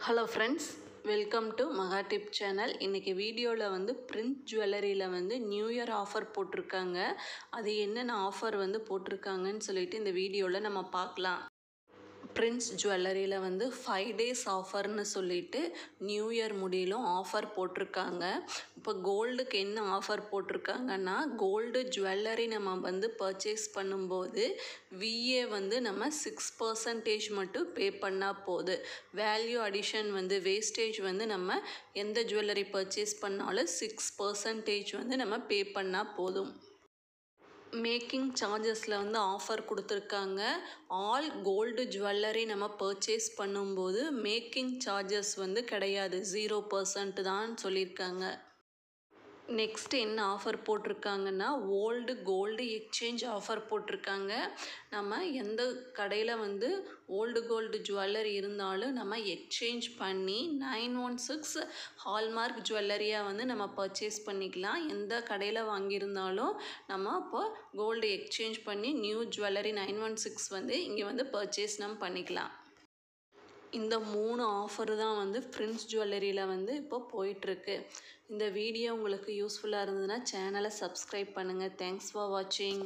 Hello friends, welcome to மகா tip channel. இன்றைக்கி வீடியோவில் வந்து பிரின்ஸ் ஜுவல்லரியில் வந்து நியூ இயர் ஆஃபர் போட்டிருக்காங்க. அது என்னென்ன ஆஃபர் வந்து போட்டிருக்காங்கன்னு சொல்லிட்டு இந்த வீடியோவில் நம்ம பார்க்கலாம். பிரின்ஸ் ஜுவல்லரியில் வந்து 5 days ஆஃபர்னு சொல்லிட்டு நியூ இயர் முடியிலும் ஆஃபர் போட்டிருக்காங்க. இப்போ கோல்டுக்கு என்ன ஆஃபர் போட்டிருக்காங்கன்னா, கோல்டு ஜுவல்லரி நம்ம வந்து பர்ச்சேஸ் பண்ணும்போது விஏ வந்து நம்ம 6% மட்டும் பே பண்ணால் போதும். வேல்யூ அடிஷன் வந்து வேஸ்டேஜ் வந்து நம்ம எந்த ஜுவல்லரி பர்ச்சேஸ் பண்ணாலும் 6% வந்து நம்ம பே பண்ணால் போதும். மேக்கிங் சார்ஜஸில் வந்து ஆஃபர் கொடுத்துருக்காங்க. ஆல் கோல்டு ஜுவல்லரி நம்ம பர்ச்சேஸ் பண்ணும்போது மேக்கிங் சார்ஜஸ் வந்து கிடையாது, 0% தான் சொல்லியிருக்காங்க. நெக்ஸ்ட் என்ன ஆஃபர் போட்டிருக்காங்கன்னா, ஓல்டு கோல்டு எக்ஸ்சேஞ்ச் ஆஃபர் போட்டிருக்காங்க. நம்ம எந்த கடையில் வந்து ஓல்டு கோல்டு ஜுவல்லரி இருந்தாலும் நம்ம எக்ஸ்சேஞ்ச் பண்ணி 916 ஹால்மார்க் ஜுவல்லரியாக வந்து நம்ம பர்ச்சேஸ் பண்ணிக்கலாம். எந்த கடையில் வாங்கியிருந்தாலும் நம்ம இப்போ கோல்டு எக்ஸ்சேஞ்ச் பண்ணி நியூ ஜுவல்லரி 916 வந்து இங்கே வந்து பர்ச்சேஸ் நம்ம பண்ணிக்கலாம். இந்த 3 ஆஃபர் தான் வந்து பிரின்ஸ் ஜுவல்லரியில் வந்து இப்போ போயிட்டுருக்கு. இந்த வீடியோ உங்களுக்கு யூஸ்ஃபுல்லாக இருந்ததுன்னா சேனலை சப்ஸ்கிரைப் பண்ணுங்கள். தேங்க்ஸ் ஃபார் வாட்சிங்.